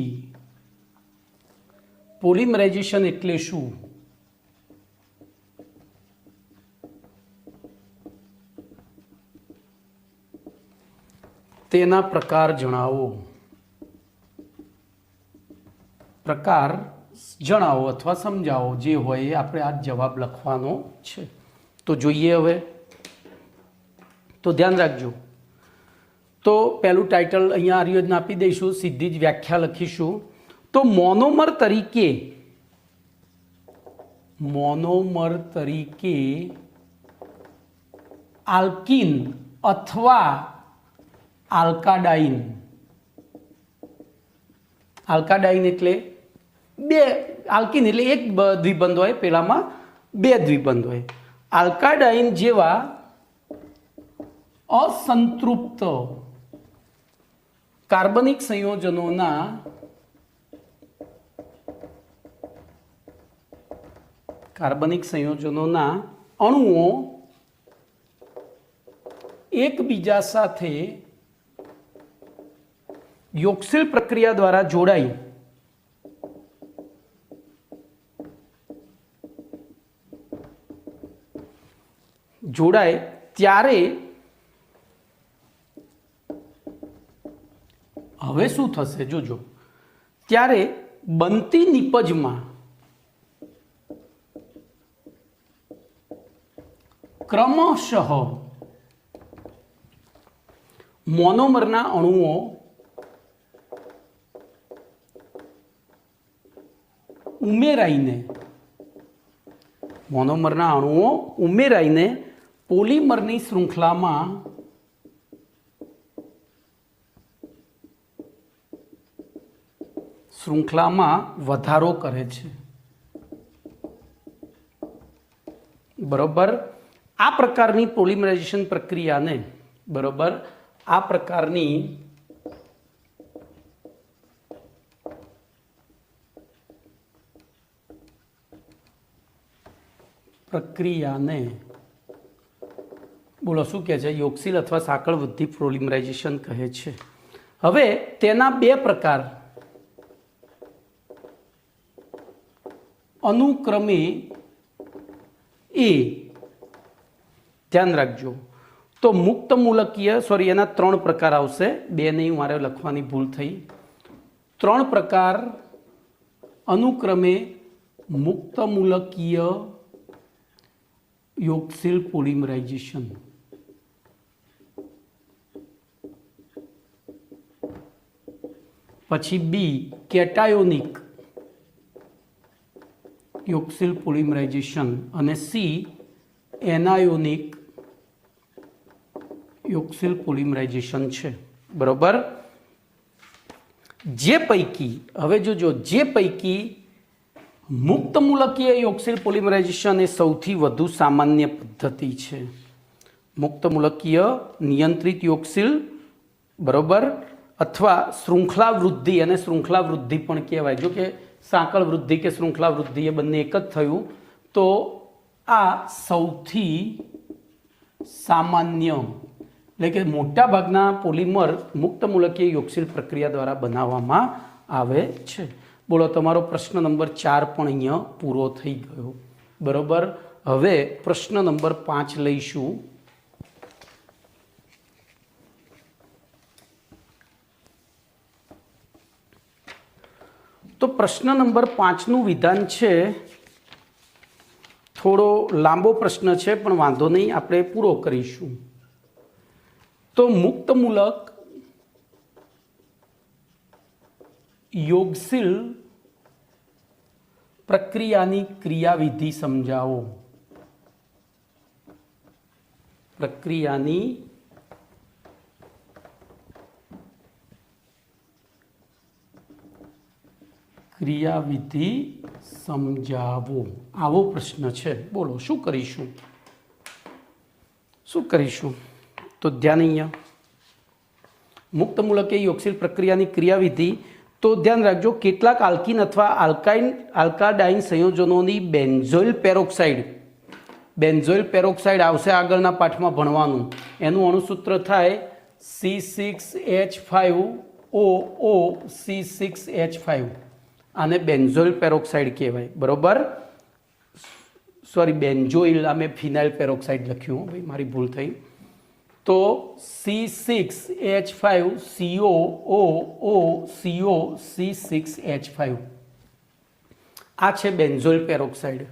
પોલિમરાઇઝેશન એટલે શું? તેના પ્રકાર જણાવો. પ્રકાર જણાવો અથવા સમજાવો, જે હોય એ આપણે આ જવાબ લખવાનો છે. તો જોઈએ હવે. તો ધ્યાન રાખજો. તો પહેલું ટાઇટલ અહીંયા આર્યોજન આપી દઈશું, સીધી જ વ્યાખ્યા લખીશું. તો મોનોમર તરીકે આલ્કીન અથવા આલ્કાડાઇન. આલ્કાડાઇન એટલે 2, આલ્કીન એટલે 1 દ્વિબંધ હોય, પેલામાં 2 દ્વિબંધ હોય. આલ્કાડાઇન જેવા અસંતૃપ્ત કાર્બનિક સંયોજનોના કાર્બનિક સંયોજનોના અણુઓ એકબીજા સાથે યોગશીલ પ્રક્રિયા દ્વારા જોડાય ત્યારે હવે શું થશે જોજો, ત્યારે બનતી નિપજમાં ક્રમશઃ મોનોમરના અણુઓ ઉમેરાઈને પોલિમરની શૃંખલામાં વધારો કરે છે. બરોબર, આ પ્રકારની પોલિમરાઇઝેશન પ્રક્રિયાને બોલો શું કહે છે? યોગશીલ અથવા સાંકળ વૃદ્ધિ પોલિમરાઇઝેશન કહે છે. હવે તેના બે પ્રકાર અનુક્રમે ધ્યાન રાખજો. તો મુક્ત મૂલકીય એના 3 પ્રકાર આવશે, 2 નહીં, મારે લખવાની ભૂલ થઈ. 3 પ્રકાર અનુક્રમે મુક્ત મૂલકીય યોગશીલ પોલિમરાઇઝેશન, પછી બી કેટાયોનિક યોગશીલ પોલિમરાઇઝેશન અને સી એનાયોનિક યોગશીલ પોલિમરાઇઝેશન છે. બરોબર, જે પૈકી હવે જોજો, જે પૈકી મુક્ત મૂલકીય યોગશીલ પોલિમરાઇઝેશન એ સૌથી વધુ સામાન્ય પદ્ધતિ છે. મુક્ત મૂલકીય નિયંત્રિત યોગશીલ, બરોબર, અથવા શૃંખલા વૃદ્ધિ, અને શૃંખલા વૃદ્ધિ પણ કહેવાય. જો કે સાંકળ વૃદ્ધિ કે શૃંખલા વૃદ્ધિ એ બંને એક જ થયું. તો આ સૌથી સામાન્ય, એટલે કે મોટા ભાગના પોલિમર મુક્ત મૂલકીય યોગશીલ પ્રક્રિયા દ્વારા બનાવવામાં આવે છે. બોલો, તમારો પ્રશ્ન નંબર 4 પણ અહીંયા પૂરો થઈ ગયો. બરોબર, હવે પ્રશ્ન નંબર 5 લઈશું. તો પ્રશ્ન નંબર 5નું વિધાન છે, થોડો લાંબો પ્રશ્ન છે પણ વાંધો નહીં, આપણે પૂરો કરીશું. તો મુક્ત મૂલક યોગશીલ પ્રક્રિયાની ક્રિયાવિધિ સમજાવો. પ્રક્રિયાની ક્રિયાવિધિ સમજાવો, આવો પ્રશ્ન છે. બોલો શું કરીશું? તો ધ્યાન અહીંયા મુક્ત મૂલકીય યોગશીલ પ્રક્રિયાની ક્રિયાવિધિ. તો ધ્યાન રાખજો, કેટલાક આલ્કીન અથવા આલ્કાડાઇન સંયોજનોની બેન્ઝોઇલ પેરોક્સાઇડ આવશે આગળના પાઠમાં ભણવાનું. એનું અણુસૂત્ર થાય C6H5OO C6H5. આને બેન્ઝોઇલ પેરોક્સાઇડ કહેવાય. બરોબર, બેન્ઝોઇલ, આ મેં ફિનાઇલ પેરોક્સાઇડ લખ્યું, ભાઈ મારી ભૂલ થઈ. તો C6H5COOO C6H5 આ છે બેન્ઝોઇલ પેરોક્સાઇડ.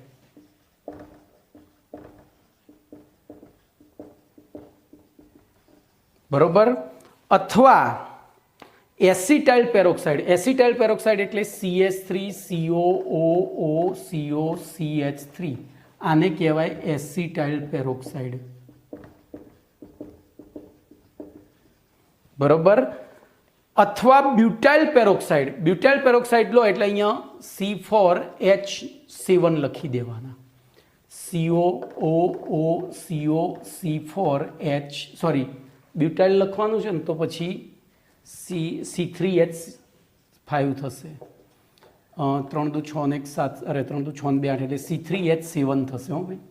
બરોબર, અથવા એસિટાઇલ પેરોક્સાઇડ એટલે CH3COOCOCH3, આને કહેવાય એસિટાઇલ પેરોક્સાઇડ. બરોબર, અથવા બ્યુટાઇલ પેરોક્સાઇડ લો એટલે અહીંયા C4H7 લખી દેવાના. COOCOC4H બ્યુટાઇલ લખવાનું છે ને, તો પછી C3H5 થશે. 3 દુ 6 ને 1 7, અરે 3 દુ 6 ને 2 8 એટલે C3H7 થશે. હો ભાઈ,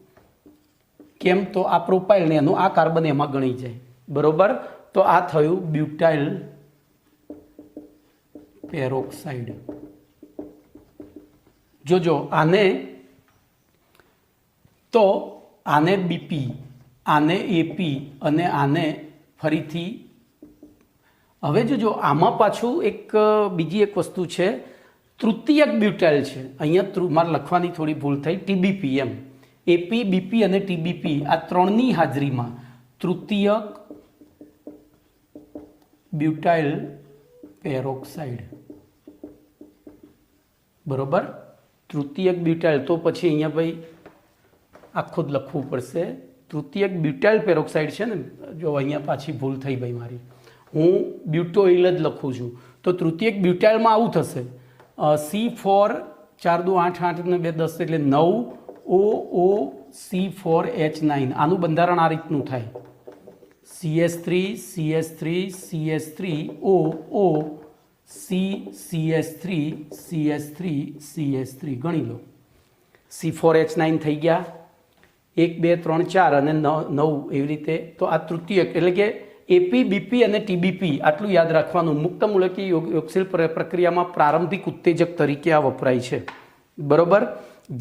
કેમ તો આ પ્રોપાઇલ ને એનું આ કાર્બન એમાં ગણી જાય. બરોબર, તો આ થયું બ્યુટાઇલ પેરોક્સાઇડ. જોજો આને, તો આને બીપી, આને એપી અને આને ફરીથી. હવે જોજો આમાં પાછું બીજી એક વસ્તુ છે, તૃતીયક બ્યુટાઇલ છે. અહીંયા મારે લખવાની થોડી ભૂલ થઈ, ટીબીપી એમ. એપી, બીપી અને ટીબીપી આ ત્રણની હાજરીમાં તૃતીયક બ્યુટાઇલ પેરોક્સાઇડ. બરોબર, તૃતીયક બ્યુટાઇલ. તો પછી અહીંયા ભાઈ આખું જ લખવું પડશે. તૃતીયક બ્યુટાઇલ પેરોક્સાઇડ છે ને, જો અહીંયા પાછી ભૂલ થઈ ભાઈ મારી, હું બ્યુટોઇલ જ લખું છું. તો તૃતીયક બ્યુટાઇલમાં આવું થશે, C4 4 દુ 8 8 ને 2 10 એટલે 9OOC4H9. આનું બંધારણ આ રીતનું થાય, CH3 CH3 CH3 OO CH3 CH3 CH3 ગણી લો. C4H9 થઈ ગયા, 1 2 3 4 અને 9 એવી રીતે. તો આ તૃતીયક એટલે કે એપી, બીપી અને ટીબીપી આટલું યાદ રાખવાનું. મુક્ત મૂલકી યોગશીલ પ્રક્રિયામાં પ્રારંભિક ઉત્તેજક તરીકે આ વપરાય છે. બરોબર,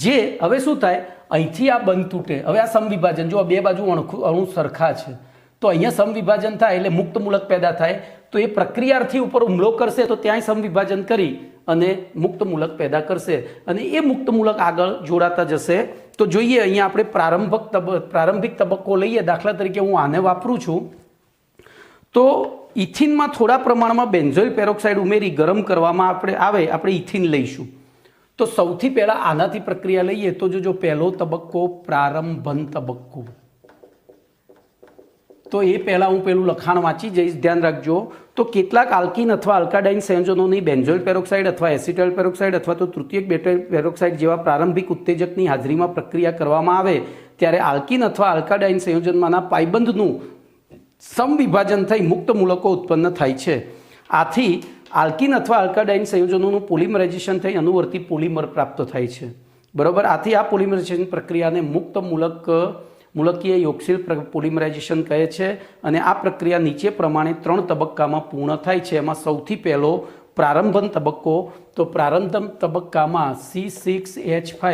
જે હવે શું થાય, અહીંથી આ બંધ તૂટે. હવે આ સમવિભાજન, જો બે બાજુ અણુ સરખા છે તો અહીંયા સમવિભાજન થાય એટલે મુક્ત મૂલક પેદા થાય. તો એ પ્રક્રિયાથી ઉપર હુમલો કરશે તો ત્યાંય સમવિભાજન કરી અને મુક્ત મૂલક પેદા કરશે અને એ મુક્ત મૂલક આગળ જોડાતા જશે. તો જોઈએ અહીંયા આપણે પ્રારંભિક તબક્કો લઈએ. દાખલા તરીકે હું આને વાપરું છું, તો ઇથિનમાં થોડા પ્રમાણમાં બેન્ઝોઇલ પેરોક્સાઇડ ઉમેરી ગરમ કરવામાં આપણે ઇથિન લઈશું. તો સૌથી પહેલાં આનાથી પ્રક્રિયા લઈએ. તો જો પહેલો તબક્કો પ્રારંભન તબક્કો, તો એ પહેલાં હું પેલું લખાણ વાંચી જઈશ, ધ્યાન રાખજો. તો કેટલાક આલ્કીન અથવા આલ્કાડાઇન સંયોજનોની બેન્ઝોઇલ પેરોક્સાઇડ અથવા એસિટાઇલ પેરોક્સાઇડ અથવા તો તૃતીયક બ્યુટાઇલ પેરોક્સાઇડ જેવા પ્રારંભિક ઉત્તેજકની હાજરીમાં પ્રક્રિયા કરવામાં આવે ત્યારે આલ્કીન અથવા આલ્કાડાઇન સંયોજનમાંના પાઇબંધનું સમવિભાજન થઈ મુક્ત મૂલકો ઉત્પન્ન થાય છે. આથી આલ્કીન અથવા આલ્કાડાઇન સંયોજનોનું પોલિમરાઇઝેશન થઈ અનુવર્તી પોલિમર પ્રાપ્ત થાય છે. બરોબર, આથી આ પોલિમરાઇઝેશન પ્રક્રિયાને મુક્ત મૂલકીય યોગશીલ પોલિમરાઇઝેશન કહે છે. અને આ પ્રક્રિયા નીચે પ્રમાણે 3 તબક્કામાં પૂર્ણ થાય છે. એમાં સૌથી પહેલો પ્રારંભન તબક્કો. તો પ્રારંભન તબક્કામાં C6H5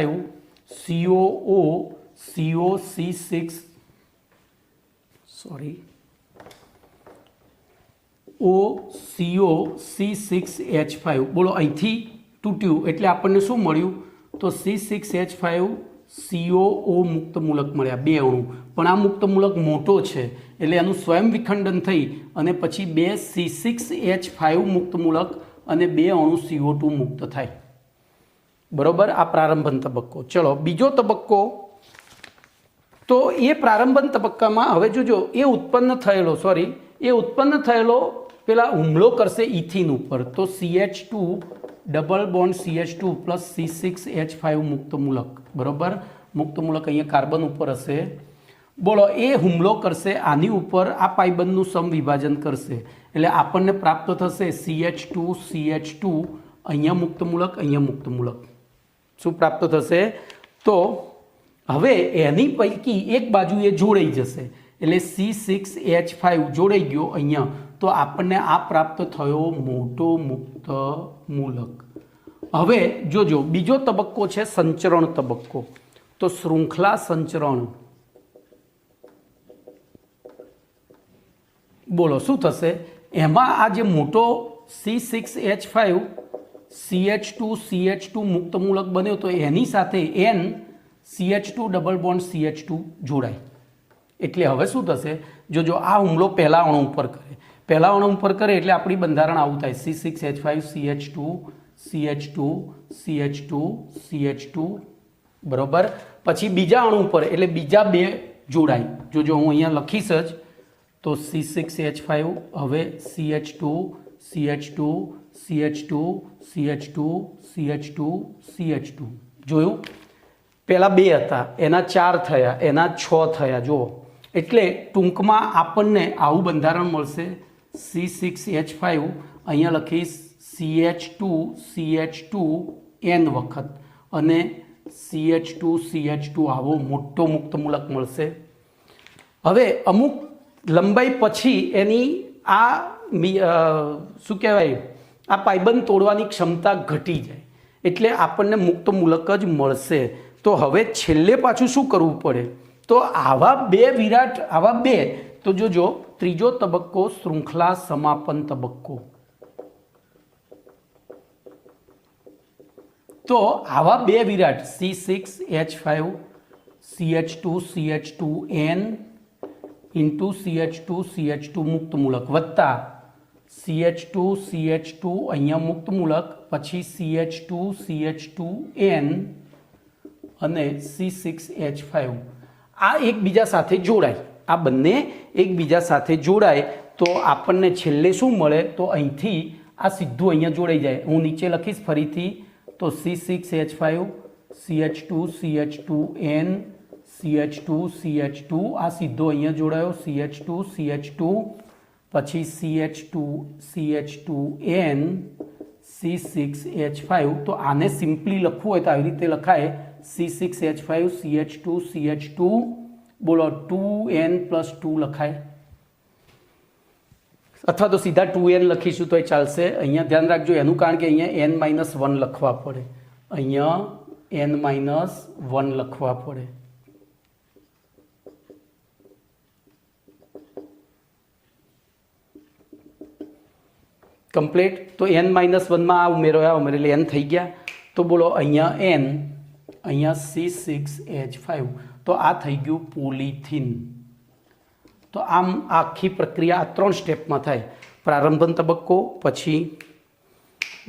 COO COC6 OCO-C6H5. બોલો, અહીંથી તૂટ્યું એટલે આપણને શું મળ્યું? તો C6H5 COO મુક્ત મૂલક મળ્યા, 2 અણુ. પણ આ મુક્ત મૂલક મોટો છે એટલે એનું સ્વયં વિખંડન થઈ અને પછી 2 C6H5 મુક્ત મૂલક અને 2 અણુ CO2 મુક્ત થાય. બરોબર, આ પ્રારંભન તબક્કો. ચલો બીજો તબક્કો. તો એ પ્રારંભન તબક્કામાં હવે જોજો એ ઉત્પન્ન થયેલો પેલા હુમલો કરશે ઇથિન ઉપર. તો CH2 double bond CH2 plus C6H5 મુક્ત મૂલક. બરોબર, મુક્ત મૂલક અહીંયા કાર્બન ઉપર હશે. બોલો, એ હુમલો કરશે આની ઉપર, આ પાઇબંધનું સમવિભાજન કરશે એટલે આપણને પ્રાપ્ત થશે CH2 અહીંયા મુક્ત મૂલક, અહીંયા મુક્ત મૂલક. શું પ્રાપ્ત થશે? તો હવે એની પૈકી એક બાજુ એ જોડાઈ જશે એટલે C6H5 જોડાઈ ગયો અહીંયા. તો આપણને આ પ્રાપ્ત થયો મોટો મુક્ત મૂલક. હવે જોજો બીજો તબક્કો છે સંચરણ તબક્કો. તો શૃંખલા સંચરણ. બોલો શું થશે એમાં? આ જે મોટો C6H5 CH2 મુક્ત મૂલક બન્યો તો એની સાથે N CH2 double bond CH2 જોડાય. એટલે હવે શું થશે? જો આ હુમલો પહેલા અણુ ઉપર કરે એટલે આપણી બંધારણ આવું થાય, C6H5 CH2. બરોબર, પછી બીજા અણુ ઉપર એટલે બીજા 2 જોડાય. જો હું અહીંયા લખીશ જ, તો C6H5 હવે CH2 જોયું? પહેલા 2 હતા, એના 4 થયા, એના 6 થયા. જુઓ, એટલે ટૂંકમાં આપણને આવું બંધારણ મળશે. C6H5 અહીંયા લખીશ CH2 n વખત અને CH2 આવો મોટો મુક્ત મૂલક મળશે। હવે અમુક લંબાઈ પછી એની આ શું કહેવાય આ પાયબંધ તોડવાની ક્ષમતા ઘટી જાય એટલે આપણને મુક્ત મૂલક જ મળશે। તો હવે છેલ્લે પાછું શું કરવું પડે? તો આવા બે તો જોજો ત્રીજો તબક્કો શૃંખલા સમાપન તબક્કો। તો આવા બે વિરાટ C6H5 CH2n ઇન્ટુ CH2 મુક્ત મૂલક વત્તા CH2 અહીંયા મુક્ત મૂલક પછી CH2n અને C6H5 આ એકબીજા સાથે જોડાય, આ બંને એકબીજા સાથે જોડાય તો આપણને છેલ્લે શું મળે? તો અહીંથી આ સીધું અહીંયા જોડાઈ જાય। હું નીચે લખીશ ફરીથી તો C6H5 CH2n CH2 આ સીધો અહીંયા જોડાયો CH2 પછી CH2n C6H5 તો આને સિમ્પલી લખવું હોય તો આવી રીતે લખાય C6H5 CH2 બોલો 2n+2 લખાય અથવા તો સીધા 2n લખીશું તો એ ચાલશે। અહીંયા ધ્યાન રાખજો એનું કારણ કે અહીંયા n-1 લખવા પડે, અહીંયા n-1 લખવા પડે। કમ્પ્લીટ। તો n-1 માં આ ઉમેરો એટલે n થઈ ગયા। તો બોલો અહીંયા n, અહીંયા C6H5 તો આ થઈ ગયું પોલિથીન। તો આમ આખી પ્રક્રિયા આ 3 સ્ટેપમાં થાય। પ્રારંભન તબક્કો, પછી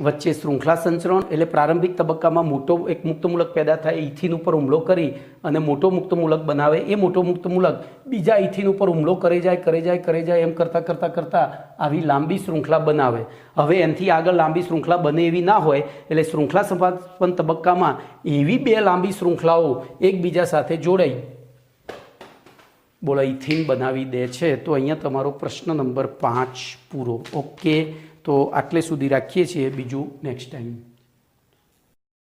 વચ્ચે શૃંખલા સંચરણ એટલે પ્રારંભિક તબક્કામાં મોટો એક મુક્ત મૂલક પેદા થાય, ઇથિન ઉપર હુમલો કરી અને મોટો મુક્ત મૂલક બનાવે, એ મોટો મુક્ત મૂલક બીજા ઇથિન ઉપર હુમલો કરે જાય એમ કરતાં આવી લાંબી શૃંખલા બનાવે। હવે એનાથી આગળ લાંબી શૃંખલા બને એવી ના હોય એટલે શૃંખલા સમાપન તબક્કામાં એવી બે લાંબી શૃંખલાઓ એકબીજા સાથે જોડાઈ બોલો ઇથિન બનાવી દે છે। તો અહીંયા તમારો પ્રશ્ન નંબર 5 પૂરો। ઓકે, તો આટલે સુધી રાખીએ છીએ, બીજું નેક્સ્ટ ટાઈમ।